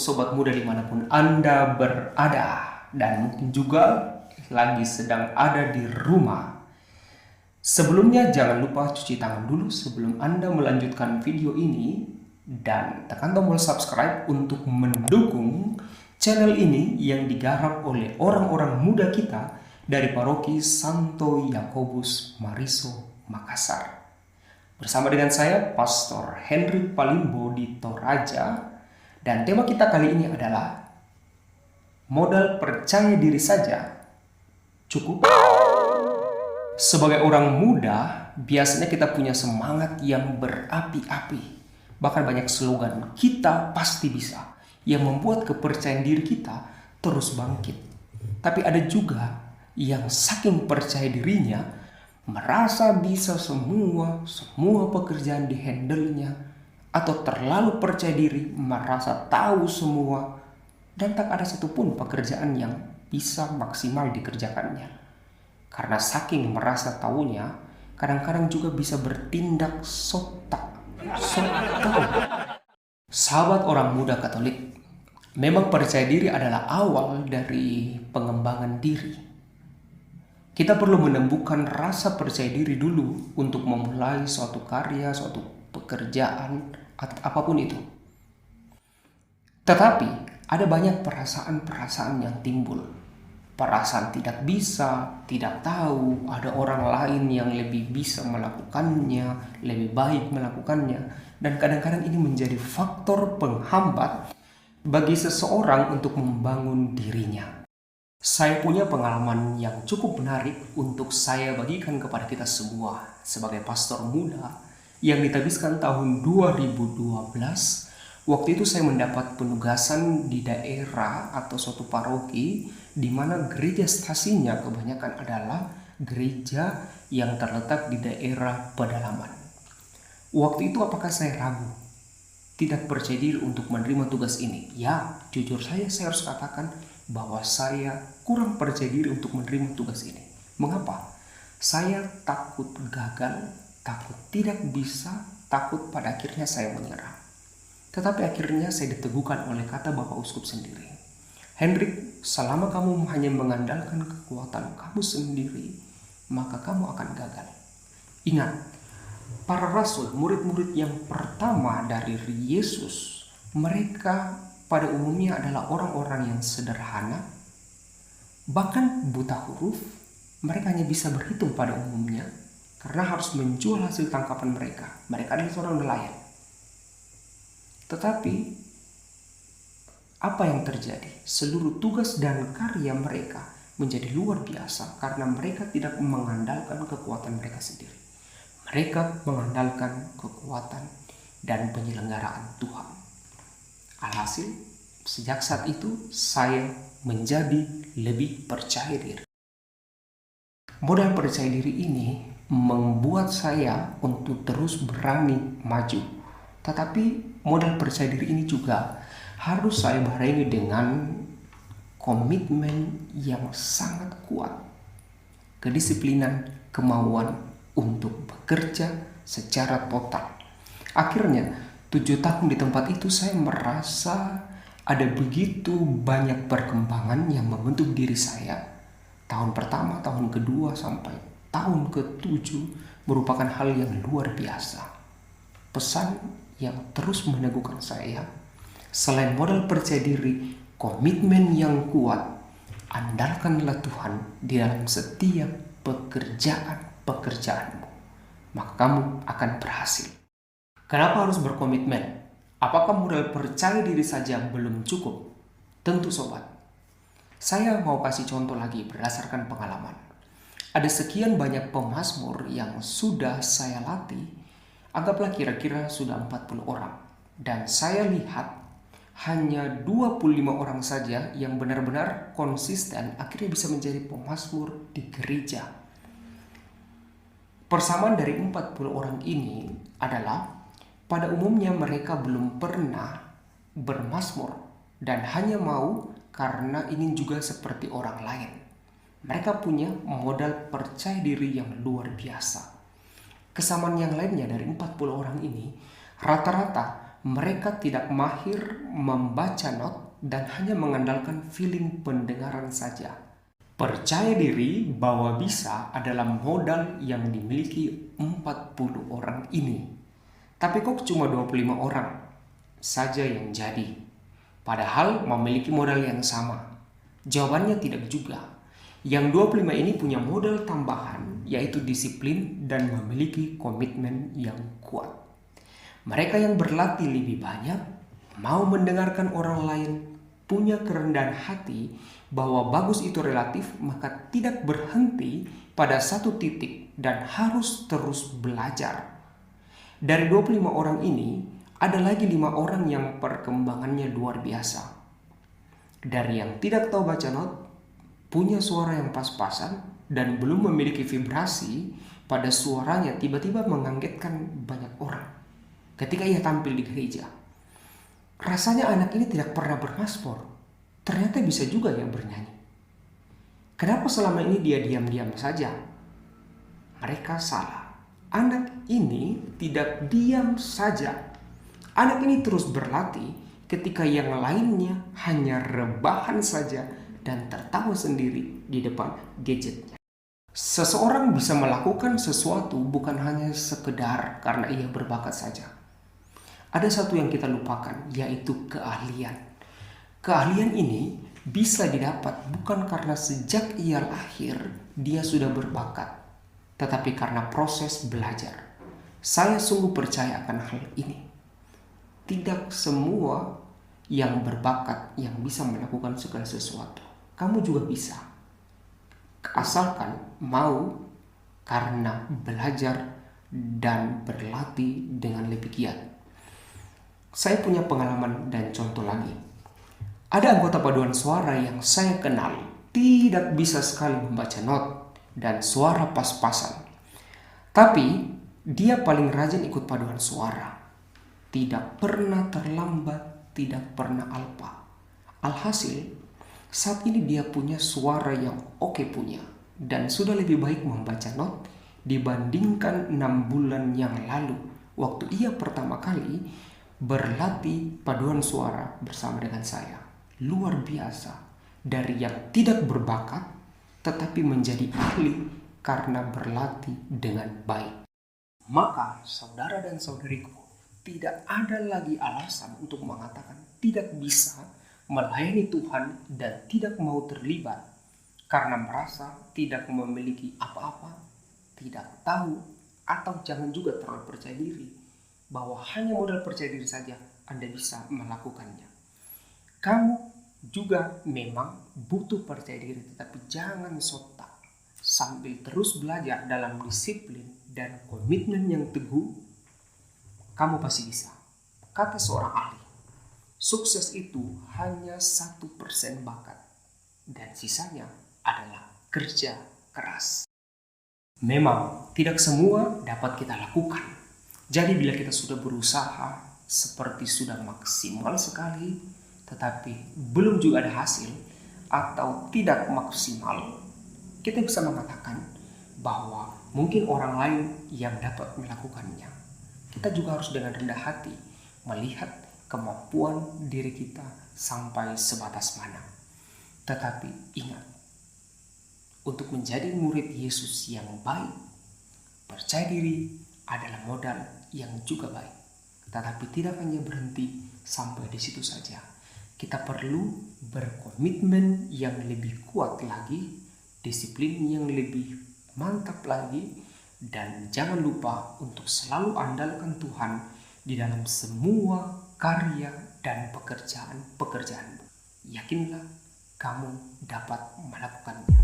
sobat muda dimanapun Anda berada, dan mungkin juga lagi sedang ada di rumah. Sebelumnya jangan lupa cuci tangan dulu sebelum Anda melanjutkan video ini, dan tekan tombol subscribe untuk mendukung channel ini yang digarap oleh orang-orang muda kita dari Paroki Santo Yakobus Mariso, Makassar. Bersama dengan saya, Pastor Henry Palimbo di Toraja. Dan tema kita kali ini adalah modal percaya diri saja cukup. Sebagai orang muda, biasanya kita punya semangat yang berapi-api. Bahkan banyak slogan, kita pasti bisa, yang membuat kepercayaan diri kita terus bangkit. Tapi ada juga yang saking percaya dirinya, merasa bisa semua pekerjaan dihandle-nya, atau terlalu percaya diri, merasa tahu semua, dan tak ada satupun pekerjaan yang bisa maksimal dikerjakannya. Karena saking merasa tahunya, kadang-kadang juga bisa bertindak sok tahu. Sahabat orang muda Katolik, memang percaya diri adalah awal dari pengembangan diri. Kita perlu menemukan rasa percaya diri dulu untuk memulai suatu karya, suatu pekerjaan, atau apapun itu. Tetapi ada banyak perasaan-perasaan yang timbul. Perasaan tidak bisa, tidak tahu, ada orang lain yang lebih bisa melakukannya, lebih baik melakukannya. Dan kadang-kadang ini menjadi faktor penghambat bagi seseorang untuk membangun dirinya. Saya punya pengalaman yang cukup menarik untuk saya bagikan kepada kita semua sebagai pastor muda yang ditabiskan tahun 2012. Waktu itu saya mendapat penugasan di daerah atau suatu paroki di mana gereja stasinya kebanyakan adalah gereja yang terletak di daerah pedalaman. Waktu itu apakah saya ragu, tidak percaya diri untuk menerima tugas ini? Ya, jujur saya harus katakan bahwa saya kurang percaya diri untuk menerima tugas ini. Mengapa? Saya takut gagal, takut tidak bisa, takut pada akhirnya saya menyerah. Tetapi akhirnya saya diteguhkan oleh kata Bapak Uskup sendiri. Hendrik, selama kamu hanya mengandalkan kekuatan kamu sendiri, maka kamu akan gagal. Ingat, para rasul, murid-murid yang pertama dari Yesus, mereka pada umumnya adalah orang-orang yang sederhana, bahkan buta huruf. Mereka hanya bisa berhitung pada umumnya karena harus menjual hasil tangkapan mereka. Mereka adalah seorang nelayan. Tetapi apa yang terjadi? Seluruh tugas dan karya mereka menjadi luar biasa karena mereka tidak mengandalkan kekuatan mereka sendiri. Mereka mengandalkan kekuatan dan penyelenggaraan Tuhan. Alhasil, sejak saat itu saya menjadi lebih percaya diri. Modal percaya diri ini membuat saya untuk terus berani maju. Tetapi modal percaya diri ini juga harus saya barengi dengan komitmen yang sangat kuat, kedisiplinan, kemauan untuk bekerja secara total. Akhirnya 7 tahun di tempat itu saya merasa ada begitu banyak perkembangan yang membentuk diri saya. Tahun pertama, tahun kedua, sampai tahun ke-7 merupakan hal yang luar biasa. Pesan yang terus meneguhkan saya, selain modal percaya diri, komitmen yang kuat, andalkanlah Tuhan di dalam setiap pekerjaanmu, maka kamu akan berhasil. Kenapa harus berkomitmen? Apakah modal percaya diri saja belum cukup? Tentu sobat. Saya mau kasih contoh lagi berdasarkan pengalaman. Ada sekian banyak pemazmur yang sudah saya latih, anggaplah kira-kira sudah 40 orang. Dan saya lihat hanya 25 orang saja yang benar-benar konsisten akhirnya bisa menjadi pemazmur di gereja. Persamaan dari 40 orang ini adalah pada umumnya mereka belum pernah bermazmur dan hanya mau karena ingin juga seperti orang lain. Mereka punya modal percaya diri yang luar biasa. Kesamaan yang lainnya dari 40 orang ini, rata-rata Mereka tidak mahir membaca not dan hanya mengandalkan feeling pendengaran saja. Percaya diri bahwa bisa adalah modal yang dimiliki 40 orang ini. Tapi kok cuma 25 orang saja yang jadi? Padahal memiliki modal yang sama. Jawabannya tidak juga. Yang 25 ini punya modal tambahan, yaitu disiplin dan memiliki komitmen yang kuat. Mereka yang berlatih lebih banyak, mau mendengarkan orang lain, punya kerendahan hati bahwa bagus itu relatif, maka tidak berhenti pada satu titik dan harus terus belajar. Dari 25 orang ini, ada lagi 5 orang yang perkembangannya luar biasa. Dari yang tidak tahu baca not, punya suara yang pas-pasan, dan belum memiliki vibrasi pada suaranya, tiba-tiba mengagetkan banyak orang ketika ia tampil di gereja. Rasanya anak ini tidak pernah bermasmur, ternyata bisa juga yang bernyanyi. Kenapa selama ini dia diam-diam saja? Mereka salah. Anak ini tidak diam saja. Anak ini terus berlatih ketika yang lainnya hanya rebahan saja dan tertawa sendiri di depan gadgetnya. Seseorang bisa melakukan sesuatu bukan hanya sekedar karena ia berbakat saja. Ada satu yang kita lupakan, yaitu keahlian. Keahlian ini bisa didapat bukan karena sejak ia lahir dia sudah berbakat, tetapi karena proses belajar. Saya sungguh percaya akan hal ini. Tidak semua yang berbakat yang bisa melakukan segala sesuatu. Kamu juga bisa. Asalkan mau, karena belajar dan berlatih dengan lebih giat. Saya punya pengalaman dan contoh lagi. Ada anggota paduan suara yang saya kenal tidak bisa sekali membaca not dan suara pas-pasan. Tapi dia paling rajin ikut paduan suara. Tidak pernah terlambat, tidak pernah alpa. Alhasil, saat ini dia punya suara yang oke punya dan sudah lebih baik membaca not dibandingkan 6 bulan yang lalu waktu ia pertama kali berlatih paduan suara bersama dengan saya. Luar biasa, dari yang tidak berbakat tetapi menjadi ahli karena berlatih dengan baik. Maka saudara dan saudariku, tidak ada lagi alasan untuk mengatakan tidak bisa melayani Tuhan dan tidak mau terlibat karena merasa tidak memiliki apa-apa, tidak tahu, atau jangan juga terlalu percaya diri bahwa hanya modal percaya diri saja Anda bisa melakukannya. Kamu juga memang butuh percaya diri, tetapi jangan sontak. Sambil terus belajar dalam disiplin dan komitmen yang teguh, kamu pasti bisa. Kata seorang ahli, sukses itu hanya 1% bakat dan sisanya adalah kerja keras. Memang tidak semua dapat kita lakukan. Jadi bila kita sudah berusaha seperti sudah maksimal sekali, tetapi belum juga ada hasil atau tidak maksimal, kita bisa mengatakan bahwa mungkin orang lain yang dapat melakukannya. Kita juga harus dengan rendah hati melihat kemampuan diri kita sampai sebatas mana. Tetapi ingat, untuk menjadi murid Yesus yang baik, percaya diri adalah modal yang juga baik. Tetapi tidak hanya berhenti sampai di situ saja. Kita perlu berkomitmen yang lebih kuat lagi, disiplin yang lebih mantap lagi, dan jangan lupa untuk selalu andalkan Tuhan di dalam semua karya dan pekerjaan-pekerjaanmu. Yakinlah kamu dapat melakukannya.